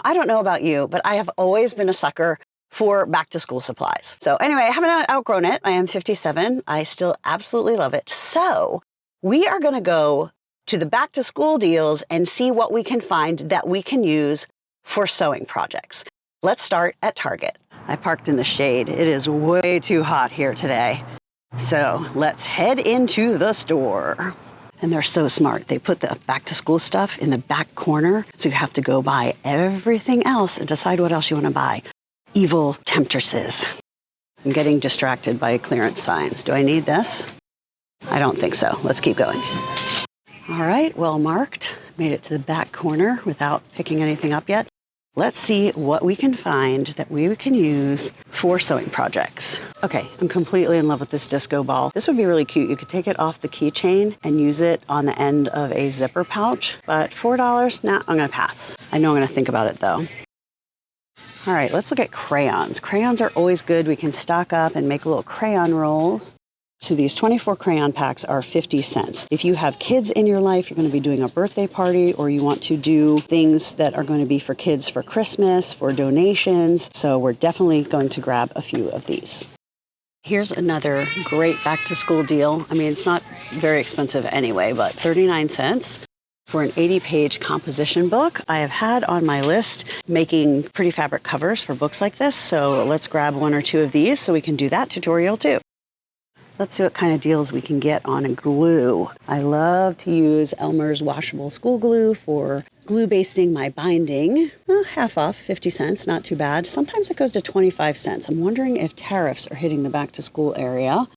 I don't know about you, but I have always been a sucker for back to school supplies. So anyway, I haven't outgrown it. I am 57. I still absolutely love it. So we are going to go to the back to school deals and see what we can find that we can use for sewing projects. Let's start at Target. I parked in the shade. It is way too hot here today. So let's head into the store. And they're so smart. They put the back to school stuff in the back corner. So you have to go buy everything else and decide what else you want to buy. Evil temptresses. I'm getting distracted by clearance signs. Do I need this? I don't think so. Let's keep going. All right, well marked. Made it to the back corner without picking anything up yet. Let's see what we can find that we can use for sewing projects. Okay, I'm completely in love with this disco ball. This would be really cute. You could take it off the keychain and use it on the end of a zipper pouch, but $4, nah, I'm gonna pass. I know I'm gonna think about it though. All right, let's look at crayons. Crayons are always good. We can stock up and make little crayon rolls. So these 24 crayon packs are 50 cents. If you have kids in your life, you're going to be doing a birthday party, or you want to do things that are going to be for kids for Christmas, for donations. So we're definitely going to grab a few of these. Here's another great back to school deal. I mean, it's not very expensive anyway, but 39 cents. For an 80-page composition book. I have had on my list making pretty fabric covers for books like this, so let's grab one or two of these so we can do that tutorial too. Let's see what kind of deals we can get on a glue. I love to use Elmer's washable school glue for glue basting my binding. Half off, 50 cents, not too bad. Sometimes it goes to 25 cents. I'm wondering if tariffs are hitting the back to school area.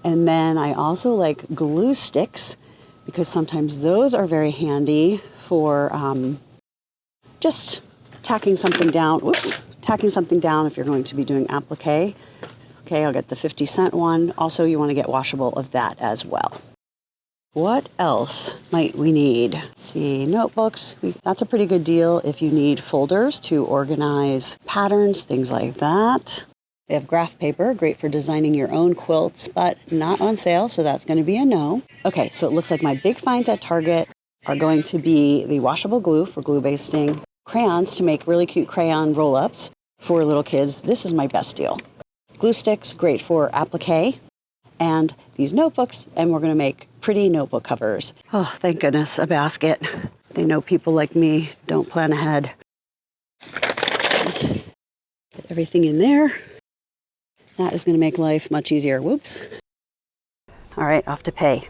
And then I also like glue sticks, because sometimes those are very handy for just tacking something down. Whoops, tacking something down if you're going to be doing applique. Okay, I'll get the 50-cent one. Also, you want to get washable of that as well. What else might we need? Let's see, notebooks. That's a pretty good deal if you need folders to organize patterns, things like that. They have graph paper, great for designing your own quilts, but not on sale, so that's going to be a no. Okay, so it looks like my big finds at Target are going to be the washable glue for glue basting, crayons to make really cute crayon roll-ups for little kids. This is my best deal. Glue sticks, great for applique, and these notebooks, and we're going to make pretty notebook covers. Oh, thank goodness, a basket. They know people like me don't plan ahead. Get everything in there. That is going to make life much easier. Whoops. All right, off to pay.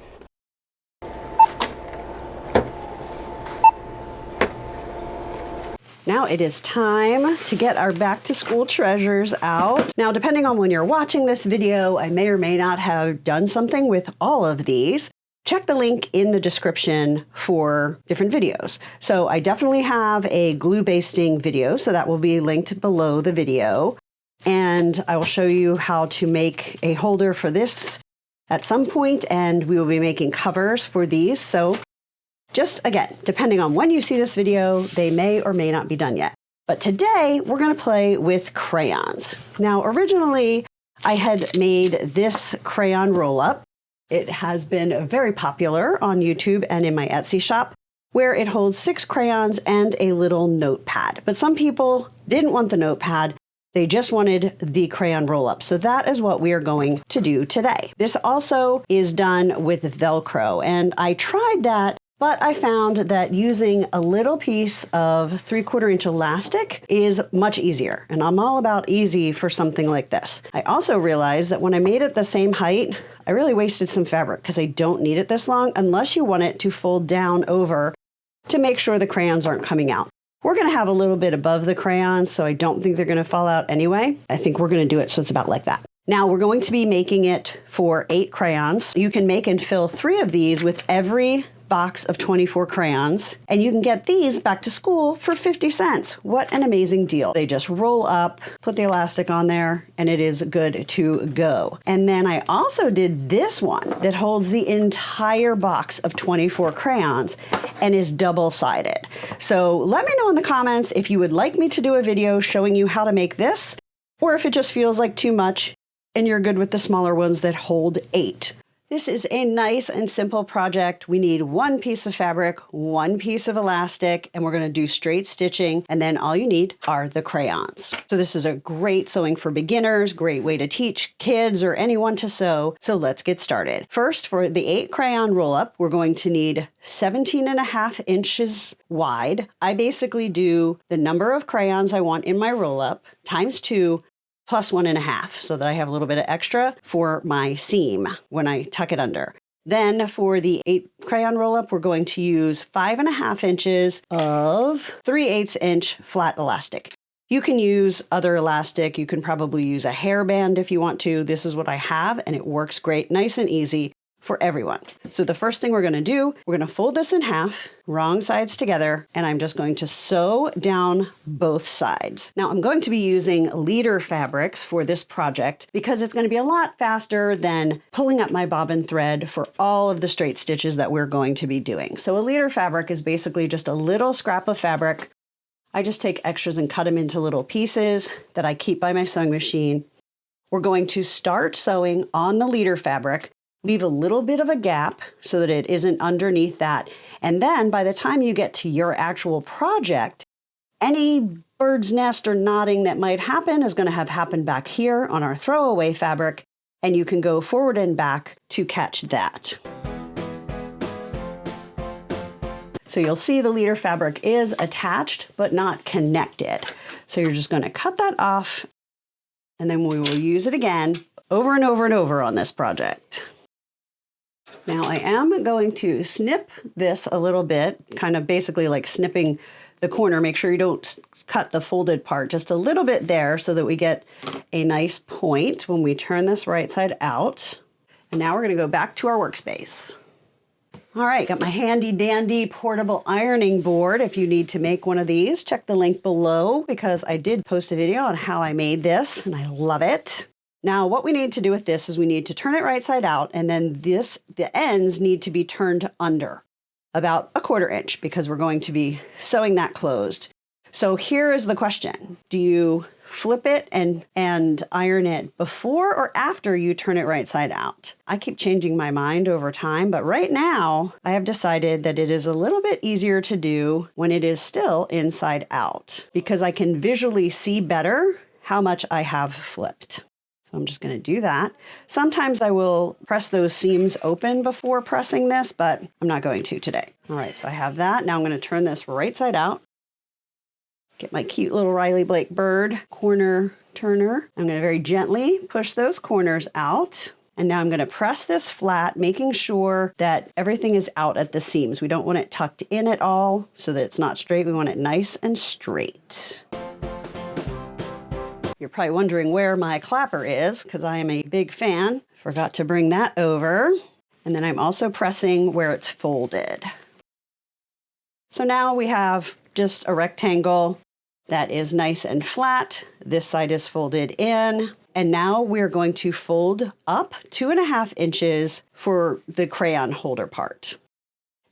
Now it is time to get our back to school treasures out. Now, depending on when you're watching this video, I may or may not have done something with all of these. Check the link in the description for different videos. So I definitely have a glue basting video, so that will be linked below the video. And I will show you how to make a holder for this at some point, and we will be making covers for these. So just again, depending on when you see this video, they may or may not be done yet. But today we're going to play with crayons. Now, originally I had made this crayon roll up. It has been very popular on YouTube and in my Etsy shop, where it holds 6 crayons and a little notepad. But some people didn't want the notepad. They just wanted the crayon roll-up. So that is what we are going to do today. This also is done with Velcro, and I tried that, but I found that using a little piece of 3/4 inch elastic is much easier. And I'm all about easy for something like this. I also realized that when I made it the same height, I really wasted some fabric because I don't need it this long unless you want it to fold down over to make sure the crayons aren't coming out. We're going to have a little bit above the crayons, so I don't think they're going to fall out anyway. I think we're going to do it so it's about like that. Now we're going to be making it for 8 crayons. You can make and fill 3 of these with every box of 24 crayons, and you can get these back to school for 50 cents. What an amazing deal. They just roll up, put the elastic on there, and it is good to go. And then I also did this one that holds the entire box of 24 crayons and is double-sided. So let me know in the comments if you would like me to do a video showing you how to make this, or if it just feels like too much and you're good with the smaller ones that hold 8. This is a nice and simple project. We need one piece of fabric, one piece of elastic, and we're going to do straight stitching. And then all you need are the crayons. So this is a great sewing for beginners, great way to teach kids or anyone to sew. So let's get started. First, for the 8 crayon roll up, we're going to need 17.5 inches wide. I basically do the number of crayons I want in my roll up times 2 plus 1.5, so that I have a little bit of extra for my seam when I tuck it under. Then for the 8 crayon roll up, we're going to use 5.5 inches of 3/8 inch flat elastic. You can use other elastic. You can probably use a hairband if you want to. This is what I have, and it works great, nice and easy for everyone. So the first thing we're going to do, we're going to fold this in half, wrong sides together, and I'm just going to sew down both sides. Now I'm going to be using leader fabrics for this project because it's going to be a lot faster than pulling up my bobbin thread for all of the straight stitches that we're going to be doing. So a leader fabric is basically just a little scrap of fabric. I just take extras and cut them into little pieces that I keep by my sewing machine. We're going to start sewing on the leader fabric. Leave a little bit of a gap so that it isn't underneath that. And then by the time you get to your actual project, any bird's nest or knotting that might happen is going to have happened back here on our throwaway fabric, and you can go forward and back to catch that. So you'll see the leader fabric is attached but not connected. So you're just going to cut that off, and then we will use it again over and over and over on this project. Now I am going to snip this a little bit, kind of basically like snipping the corner. Make sure you don't cut the folded part, just a little bit there so that we get a nice point when we turn this right side out. And now we're going to go back to our workspace. All right, got my handy dandy portable ironing board. If you need to make one of these, check the link below because I did post a video on how I made this and I love it. Now, what we need to do with this is we need to turn it right side out, and then the ends need to be turned under about 1/4 inch because we're going to be sewing that closed. So here is the question. Do you flip it and iron it before or after you turn it right side out? I keep changing my mind over time, but right now I have decided that it is a little bit easier to do when it is still inside out because I can visually see better how much I have flipped. So I'm just going to do that. Sometimes I will press those seams open before pressing this, but I'm not going to today. All right, so I have that. Now I'm going to turn this right side out. Get my cute little Riley Blake bird corner turner. I'm going to very gently push those corners out. And now I'm going to press this flat, making sure that everything is out at the seams. We don't want it tucked in at all so that it's not straight. We want it nice and straight. You're probably wondering where my clapper is because I am a big fan. Forgot to bring that over. And then I'm also pressing where it's folded. So now we have just a rectangle that is nice and flat. This side is folded in. And now we're going to fold up 2.5 inches for the crayon holder part.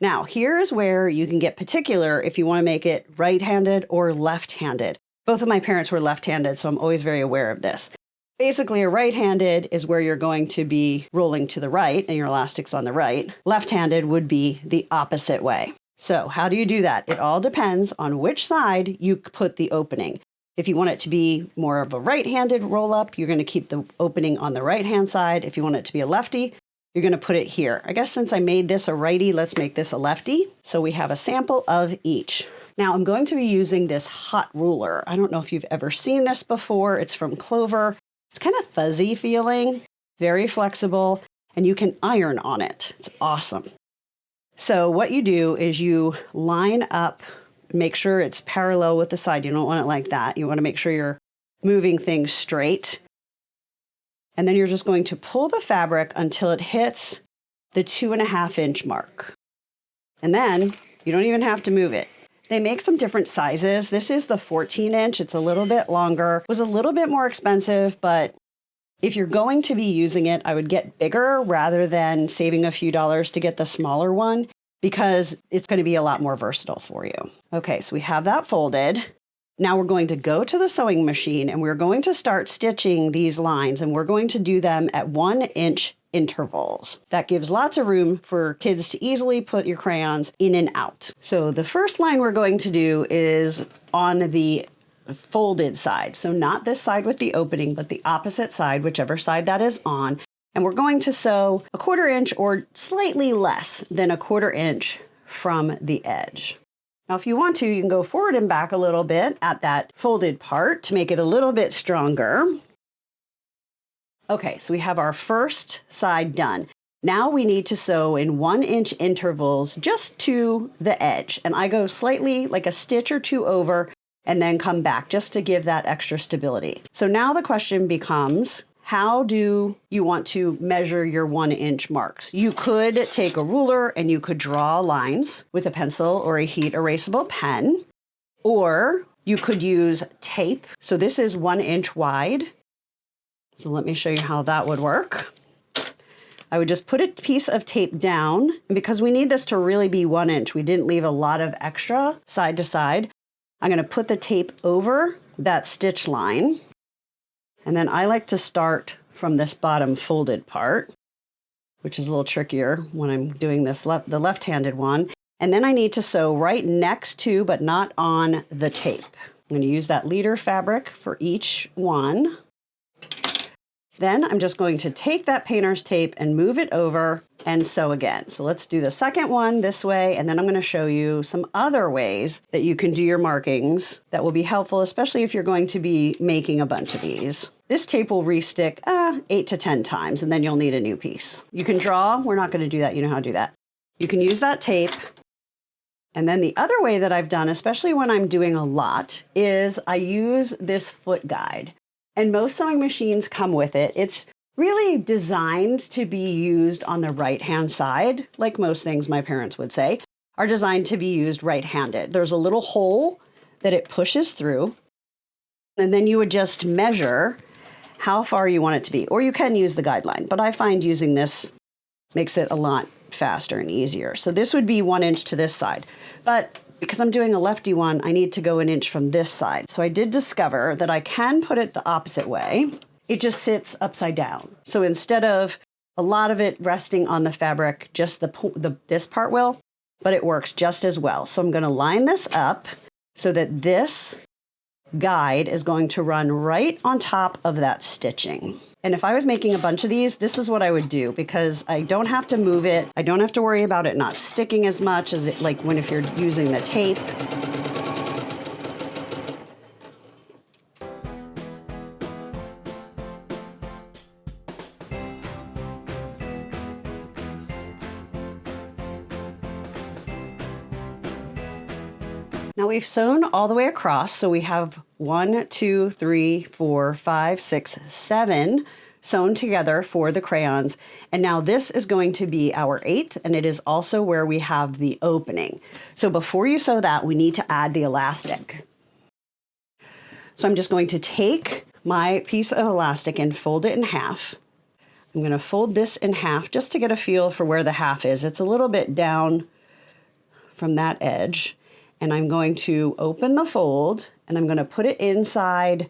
Now, here's where you can get particular if you want to make it right-handed or left-handed. Both of my parents were left-handed, so I'm always very aware of this. Basically, a right-handed is where you're going to be rolling to the right and your elastic's on the right. Left-handed would be the opposite way. So how do you do that? It all depends on which side you put the opening. If you want it to be more of a right-handed roll-up, you're going to keep the opening on the right-hand side. If you want it to be a lefty, you're going to put it here. I guess since I made this a righty, let's make this a lefty. So we have a sample of each. Now I'm going to be using this hot ruler. I don't know if you've ever seen this before. It's from Clover. It's kind of fuzzy feeling, very flexible, and you can iron on it. It's awesome. So what you do is you line up, make sure it's parallel with the side. You don't want it like that. You want to make sure you're moving things straight. And then you're just going to pull the fabric until it hits the 2.5 inch mark. And then you don't even have to move it. They make some different sizes. This is the 14 inch. It's a little bit longer. It was a little bit more expensive, but if you're going to be using it, I would get bigger rather than saving a few dollars to get the smaller one because it's going to be a lot more versatile for you. Okay, so we have that folded. Now we're going to go to the sewing machine and we're going to start stitching these lines, and we're going to do them at 1 inch intervals. That gives lots of room for kids to easily put your crayons in and out. So the first line we're going to do is on the folded side. So not this side with the opening, but the opposite side, whichever side that is on. And we're going to sew 1/4 inch or slightly less than 1/4 inch from the edge. Now, if you want to, you can go forward and back a little bit at that folded part to make it a little bit stronger. Okay, so we have our first side done. Now we need to sew in 1-inch intervals just to the edge. And I go slightly like a stitch or two over and then come back just to give that extra stability. So now the question becomes, how do you want to measure your 1-inch marks? You could take a ruler and you could draw lines with a pencil or a heat erasable pen, or you could use tape. So this is 1 inch wide. So let me show you how that would work. I would just put a piece of tape down, and because we need this to really be 1 inch, we didn't leave a lot of extra side to side. I'm going to put the tape over that stitch line. And then I like to start from this bottom folded part, which is a little trickier when I'm doing this the left-handed one. And then I need to sew right next to, but not on the tape. I'm going to use that leader fabric for each one. Then I'm just going to take that painter's tape and move it over and sew again. So let's do the second one this way, and then I'm going to show you some other ways that you can do your markings that will be helpful, especially if you're going to be making a bunch of these. This tape will restick 8 to 10 times, and then you'll need a new piece. You can draw. We're not going to do that. You know how to do that. You can use that tape. And then the other way that I've done, especially when I'm doing a lot, is I use this foot guide. And most sewing machines come with it. It's really designed to be used on the right-hand side, like most things my parents would say, are designed to be used right-handed. There's a little hole that it pushes through, and then you would just measure how far you want it to be. Or you can use the guideline, but I find using this makes it a lot faster and easier. So this would be 1 inch to this side. But because I'm doing a lefty one, I need to go 1 inch from this side. So I did discover that I can put it the opposite way. It just sits upside down. So instead of a lot of it resting on the fabric, just this part will, but it works just as well. So I'm going to line this up so that this guide is going to run right on top of that stitching. And if I was making a bunch of these, this is what I would do, because I don't have to move it. I don't have to worry about it not sticking as much as it like when if you're using the tape. Now we've sewn all the way across, so we have 1, 2, 3, 4, 5, 6, 7 sewn together for the crayons. And now this is going to be our 8th, and it is also where we have the opening. So before you sew that, we need to add the elastic. So I'm just going to take my piece of elastic and fold it in half. I'm going to fold this in half just to get a feel for where the half is. It's a little bit down from that edge. And I'm going to open the fold, and I'm going to put it inside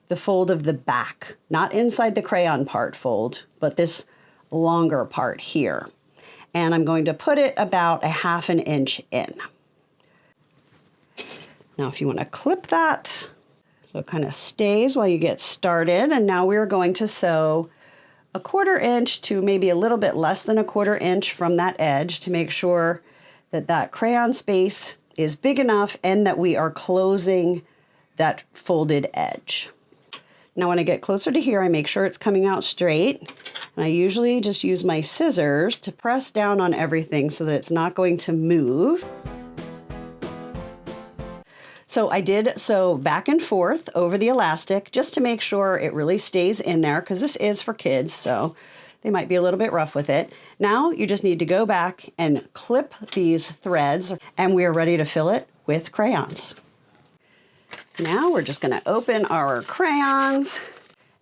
the fold of the back, not inside the crayon part fold, but this longer part here. And I'm going to put it about 1/2 inch in. Now, if you want to clip that, so it kind of stays while you get started. And now we're going to sew 1/4 inch to maybe a little bit less than 1/4 inch from that edge to make sure that that crayon space is big enough and that we are closing that folded edge. Now when I get closer to here, I make sure it's coming out straight. And I usually just use my scissors to press down on everything so that it's not going to move. So I did sew back and forth over the elastic just to make sure it really stays in there, because this is for kids, so they might be a little bit rough with it. Now you just need to go back and clip these threads, and we are ready to fill it with crayons. Now we're just going to open our crayons,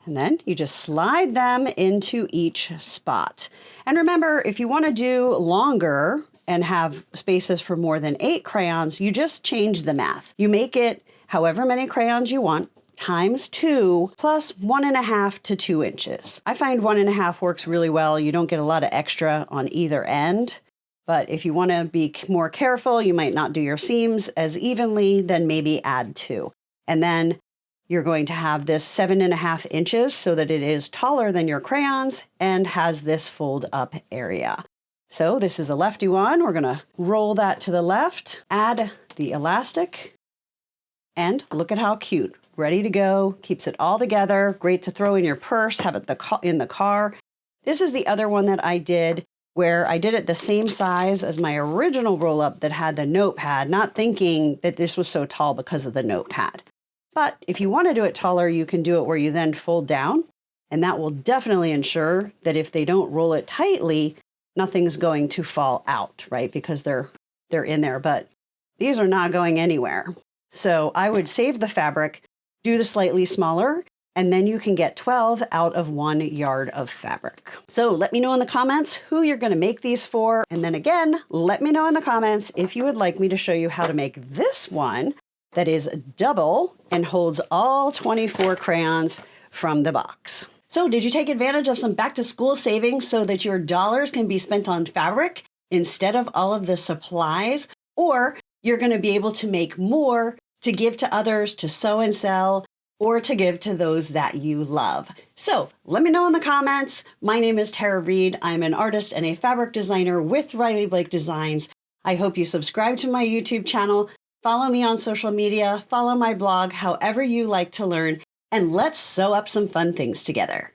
and then you just slide them into each spot. And remember, if you want to do longer and have spaces for more than 8 crayons, you just change the math. You make it however many crayons you want times 2 plus 1.5 to 2 inches. I find 1.5 works really well. You don't get a lot of extra on either end. But if you want to be more careful, you might not do your seams as evenly, then maybe add 2. And then you're going to have this 7.5 inches so that it is taller than your crayons and has this fold up area. So this is a lefty one. We're going to roll that to the left, add the elastic, and look at how cute. Ready to go, keeps it all together. Great to throw in your purse, have it in the car. This is the other one that I did where I did it the same size as my original roll up that had the notepad, not thinking that this was so tall because of the notepad. But if you want to do it taller, you can do it where you then fold down, and that will definitely ensure that if they don't roll it tightly, nothing's going to fall out, right? Because they're in there, but these are not going anywhere. So I would save the fabric, do the slightly smaller, and then you can get 12 out of 1 yard of fabric. So let me know in the comments who you're going to make these for. And then again, let me know in the comments if you would like me to show you how to make this one that is double and holds all 24 crayons from the box. So did you take advantage of some back to school savings so that your dollars can be spent on fabric instead of all of the supplies? Or you're going to be able to make more to give to others, to sew and sell, or to give to those that you love. So let me know in the comments. My name is Tara Reed. I'm an artist and a fabric designer with Riley Blake Designs. I hope you subscribe to my YouTube channel, follow me on social media, follow my blog, however you like to learn, and let's sew up some fun things together.